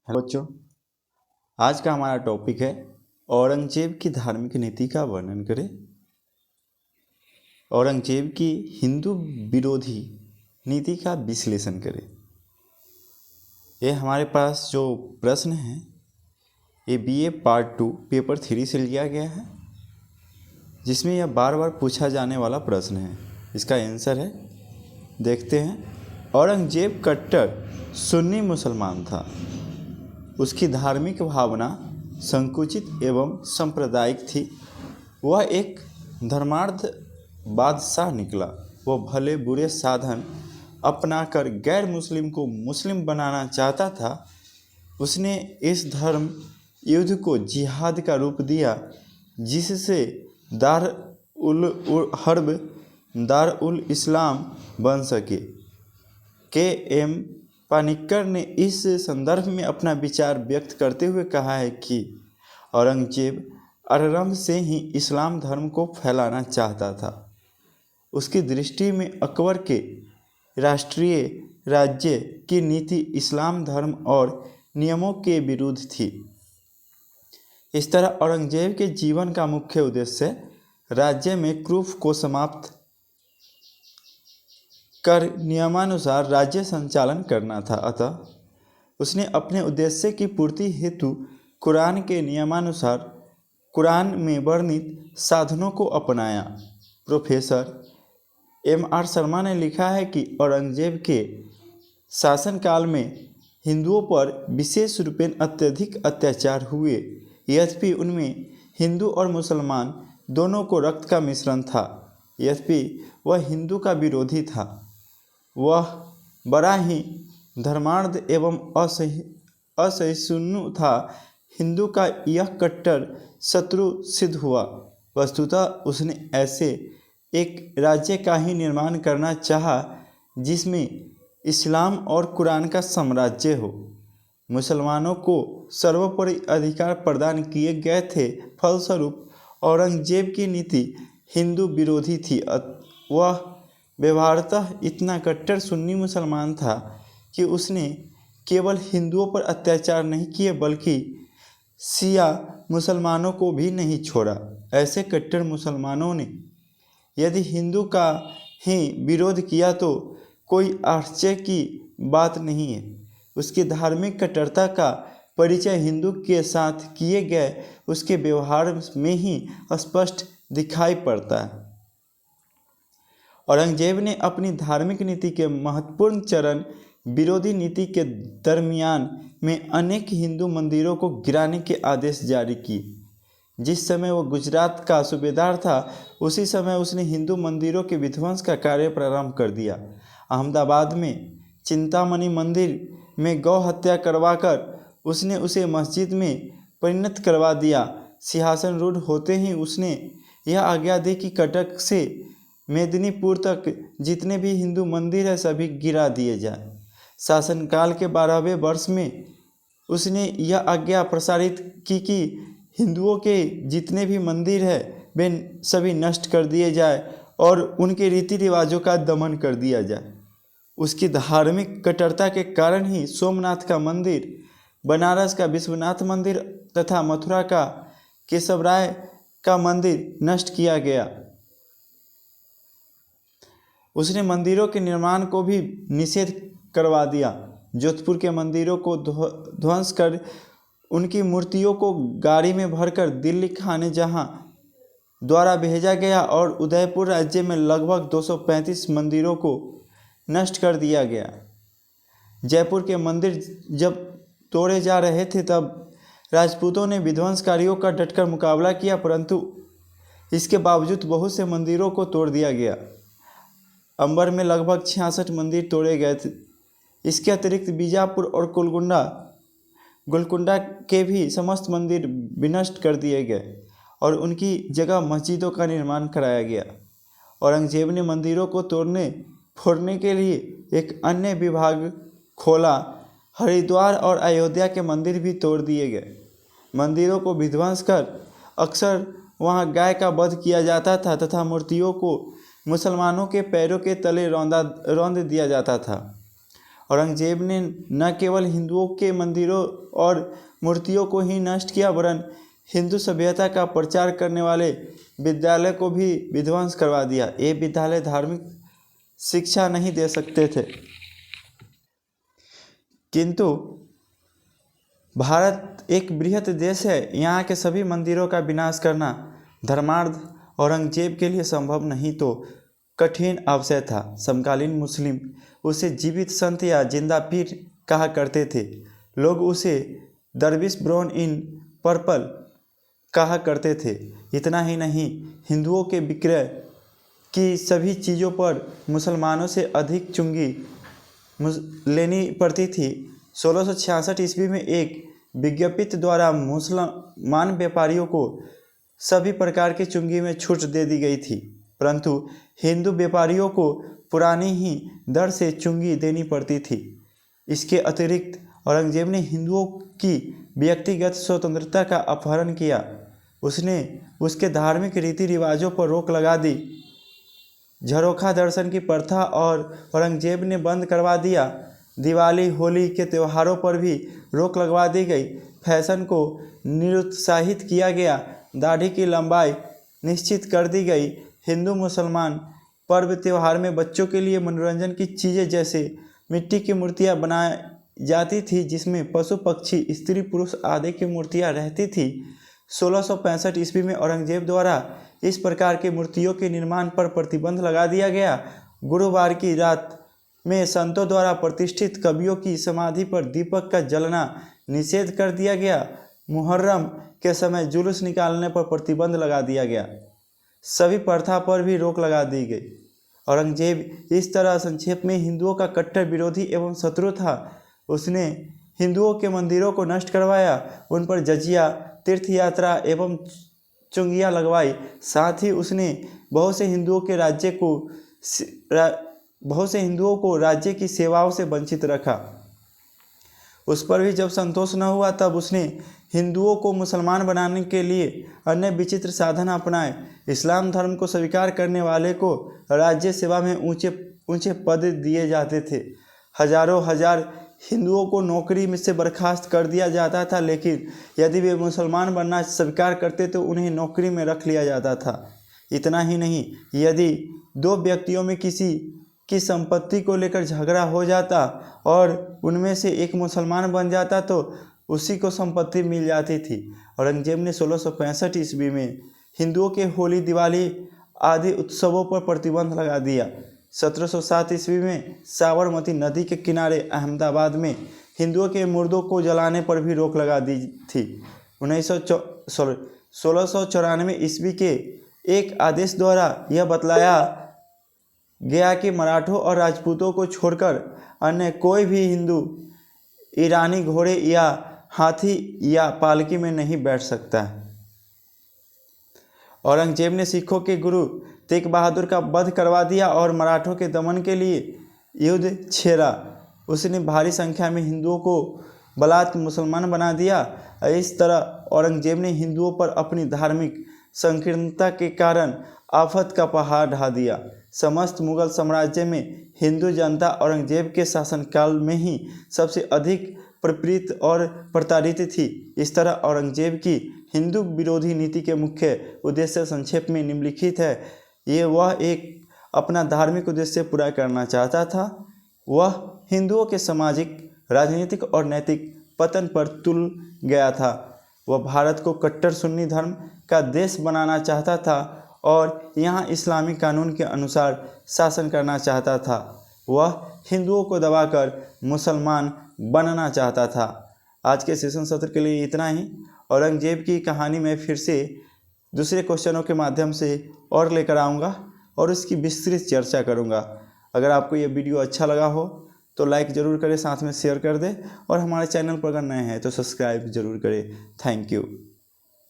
Hello बच्चों, आज का हमारा टॉपिक है औरंगजेब की धार्मिक नीति का वर्णन करें। औरंगजेब की हिंदू विरोधी नीति का विश्लेषण करें। ये हमारे पास जो प्रश्न है ये BA पार्ट 2 पेपर 3 से लिया गया है, जिसमें यह बार बार पूछा जाने वाला प्रश्न है। इसका आंसर है, देखते हैं। औरंगजेब कट्टर सुन्नी मुसलमान था। उसकी धार्मिक भावना संकुचित एवं सांप्रदायिक थी। वह एक धर्मार्थ बादशाह निकला। वह भले बुरे साधन अपनाकर गैर मुस्लिम को मुस्लिम बनाना चाहता था। उसने इस धर्म युद्ध को जिहाद का रूप दिया, जिससे दार उल इस्लाम बन सके। KM पानिक्कर ने इस संदर्भ में अपना विचार व्यक्त करते हुए कहा है कि औरंगजेब आरंभ से ही इस्लाम धर्म को फैलाना चाहता था। उसकी दृष्टि में अकबर के राष्ट्रीय राज्य की नीति इस्लाम धर्म और नियमों के विरुद्ध थी। इस तरह औरंगजेब के जीवन का मुख्य उद्देश्य राज्य में कुफ्र को समाप्त कर नियमानुसार राज्य संचालन करना था। अतः उसने अपने उद्देश्य की पूर्ति हेतु कुरान के नियमानुसार कुरान में वर्णित साधनों को अपनाया। प्रोफेसर MR शर्मा ने लिखा है कि औरंगजेब के शासनकाल में हिंदुओं पर विशेष रूपेण अत्यधिक अत्याचार हुए। यद्यपि उनमें हिंदू और मुसलमान दोनों को रक्त का मिश्रण था। यद्यपि वह हिंदू का विरोधी था, वह बड़ा ही धर्मार्थ एवं असहिष्णु था। हिंदू का यह कट्टर शत्रु सिद्ध हुआ। वस्तुतः उसने ऐसे एक राज्य का ही निर्माण करना चाहा जिसमें इस्लाम और कुरान का साम्राज्य हो। मुसलमानों को सर्वोपरि अधिकार प्रदान किए गए थे। फलस्वरूप औरंगजेब की नीति हिंदू विरोधी थी। वह व्यवहारतः इतना कट्टर सुन्नी मुसलमान था कि उसने केवल हिंदुओं पर अत्याचार नहीं किए बल्कि शिया मुसलमानों को भी नहीं छोड़ा। ऐसे कट्टर मुसलमानों ने यदि हिंदू का ही विरोध किया तो कोई आश्चर्य की बात नहीं है। उसकी धार्मिक कट्टरता का परिचय हिंदू के साथ किए गए उसके व्यवहार में ही स्पष्ट दिखाई पड़ता है। औरंगजेब ने अपनी धार्मिक नीति के महत्वपूर्ण चरण विरोधी नीति के दरमियान में अनेक हिंदू मंदिरों को गिराने के आदेश जारी किए। जिस समय वह गुजरात का सूबेदार था, उसी समय उसने हिंदू मंदिरों के विध्वंस का कार्य प्रारंभ कर दिया। अहमदाबाद में चिंतामणि मंदिर में गौ हत्या करवाकर उसने उसे मस्जिद में परिणत करवा दिया। सिंहासन रूढ़ होते ही उसने यह आज्ञा दी कि कटक से मेदिनीपुर तक जितने भी हिंदू मंदिर है सभी गिरा दिए जाए। शासनकाल के 12वें वर्ष में उसने यह आज्ञा प्रसारित की कि हिंदुओं के जितने भी मंदिर है वे सभी नष्ट कर दिए जाए और उनके रीति रिवाजों का दमन कर दिया जाए। उसकी धार्मिक कट्टरता के कारण ही सोमनाथ का मंदिर, बनारस का विश्वनाथ मंदिर तथा मथुरा का केशवराय का मंदिर नष्ट किया गया। उसने मंदिरों के निर्माण को भी निषेध करवा दिया। जोधपुर के मंदिरों को ध्वंस कर उनकी मूर्तियों को गाड़ी में भरकर दिल्ली खाने जहां द्वारा भेजा गया और उदयपुर राज्य में लगभग 235 मंदिरों को नष्ट कर दिया गया। जयपुर के मंदिर जब तोड़े जा रहे थे तब राजपूतों ने विध्वंसकारियों का डटकर मुकाबला किया, परंतु इसके बावजूद बहुत से मंदिरों को तोड़ दिया गया। अंबर में लगभग 66 मंदिर तोड़े गए थे। इसके अतिरिक्त बीजापुर और गोलकुंडा के भी समस्त मंदिर विनष्ट कर दिए गए और उनकी जगह मस्जिदों का निर्माण कराया गया। औरंगजेब ने मंदिरों को तोड़ने फोड़ने के लिए एक अन्य विभाग खोला। हरिद्वार और अयोध्या के मंदिर भी तोड़ दिए गए। मंदिरों को विध्वंस कर अक्सर वहां गाय का वध किया जाता था तथा मूर्तियों को मुसलमानों के पैरों के तले रौंद दिया जाता था। औरंगजेब ने न केवल हिंदुओं के मंदिरों और मूर्तियों को ही नष्ट किया वरन हिंदू सभ्यता का प्रचार करने वाले विद्यालय को भी विध्वंस करवा दिया। ये विद्यालय धार्मिक शिक्षा नहीं दे सकते थे, किंतु भारत एक बृहत देश है, यहाँ के सभी मंदिरों का विनाश करना धर्मार्थ औरंगजेब के लिए संभव नहीं तो कठिन अवसर था। समकालीन मुस्लिम उसे जीवित संत या जिंदा पीर कहा करते थे। लोग उसे दरविश ब्रोन इन पर्पल कहा करते थे। इतना ही नहीं, हिंदुओं के विक्रय की सभी चीज़ों पर मुसलमानों से अधिक चुंगी लेनी पड़ती थी। 1666 ईस्वी में एक विज्ञप्ति द्वारा मुसलमान व्यापारियों को सभी प्रकार की चुंगी में छूट दे दी गई थी, परंतु हिंदू व्यापारियों को पुरानी ही दर से चुंगी देनी पड़ती थी। इसके अतिरिक्त औरंगजेब ने हिंदुओं की व्यक्तिगत स्वतंत्रता का अपहरण किया। उसने उसके धार्मिक रीति रिवाजों पर रोक लगा दी। झरोखा दर्शन की प्रथा और औरंगजेब ने बंद करवा दिया। दिवाली, होली के त्योहारों पर भी रोक लगवा दी गई। फैशन को निरुत्साहित किया गया। दाढ़ी की लंबाई निश्चित कर दी गई। हिंदू मुसलमान पर्व त्यौहार में बच्चों के लिए मनोरंजन की चीज़ें जैसे मिट्टी की मूर्तियां बनाई जाती थी, जिसमें पशु पक्षी, स्त्री पुरुष आदि की मूर्तियां रहती थी। 1665 ईस्वी में औरंगजेब द्वारा इस प्रकार की मूर्तियों के निर्माण पर प्रतिबंध लगा दिया गया। गुरुवार की रात में संतों द्वारा प्रतिष्ठित कवियों की समाधि पर दीपक का जलना निषेध कर दिया गया। मुहर्रम के समय जुलूस निकालने पर प्रतिबंध लगा दिया गया। सभी प्रथा पर भी रोक लगा दी गई। औरंगजेब इस तरह संक्षेप में हिंदुओं का कट्टर विरोधी एवं शत्रु था। उसने हिंदुओं के मंदिरों को नष्ट करवाया, उन पर जजिया, तीर्थ यात्रा एवं चुंगियाँ लगवाई। साथ ही उसने बहुत से हिंदुओं को राज्य की सेवाओं से वंचित रखा। उस पर भी जब संतोष न हुआ तब उसने हिंदुओं को मुसलमान बनाने के लिए अन्य विचित्र साधन अपनाए। इस्लाम धर्म को स्वीकार करने वाले को राज्य सेवा में ऊंचे ऊंचे पद दिए जाते थे। हजारों हजार हिंदुओं को नौकरी में से बर्खास्त कर दिया जाता था, लेकिन यदि वे मुसलमान बनना स्वीकार करते तो उन्हें नौकरी में रख लिया जाता था। इतना ही नहीं, यदि दो व्यक्तियों में किसी की संपत्ति को लेकर झगड़ा हो जाता और उनमें से एक मुसलमान बन जाता तो उसी को संपत्ति मिल जाती थी। औरंगजेब ने 1665 ईस्वी में हिंदुओं के होली, दिवाली आदि उत्सवों पर प्रतिबंध लगा दिया। 1707 ईस्वी में साबरमती नदी के किनारे अहमदाबाद में हिंदुओं के मुर्दों को जलाने पर भी रोक लगा दी थी। 1694 ईस्वी के एक आदेश द्वारा यह बतलाया गया कि मराठों और राजपूतों को छोड़कर अन्य कोई भी हिंदू ईरानी घोड़े या हाथी या पालकी में नहीं बैठ सकता। औरंगजेब ने सिखों के गुरु तेग बहादुर का वध करवा दिया और मराठों के दमन के लिए युद्ध छेड़ा। उसने भारी संख्या में हिंदुओं को बलात् मुसलमान बना दिया। इस तरह औरंगजेब ने हिंदुओं पर अपनी धार्मिक संकीर्णता के कारण आफत का पहाड़ ढा दिया। समस्त मुगल साम्राज्य में हिंदू जनता औरंगजेब के शासनकाल में ही सबसे अधिक प्रपीड़ित और प्रताड़ित थी। इस तरह औरंगजेब की हिंदू विरोधी नीति के मुख्य उद्देश्य संक्षेप में निम्नलिखित है। वह एक अपना धार्मिक उद्देश्य पूरा करना चाहता था। वह हिंदुओं के सामाजिक, राजनीतिक और नैतिक पतन पर तुल गया था। वह भारत को कट्टर सुन्नी धर्म का देश बनाना चाहता था और यहाँ इस्लामी कानून के अनुसार शासन करना चाहता था। वह हिंदुओं को दबाकर मुसलमान बनना चाहता था। आज के सेशन सत्र के लिए इतना ही। औरंगजेब की कहानी में फिर से दूसरे क्वेश्चनों के माध्यम से और लेकर आऊँगा और उसकी विस्तृत चर्चा करूँगा। अगर आपको ये वीडियो अच्छा लगा हो तो लाइक ज़रूर करें, साथ में शेयर कर दें और हमारे चैनल पर अगर नए हैं तो सब्सक्राइब ज़रूर करें। Thank you.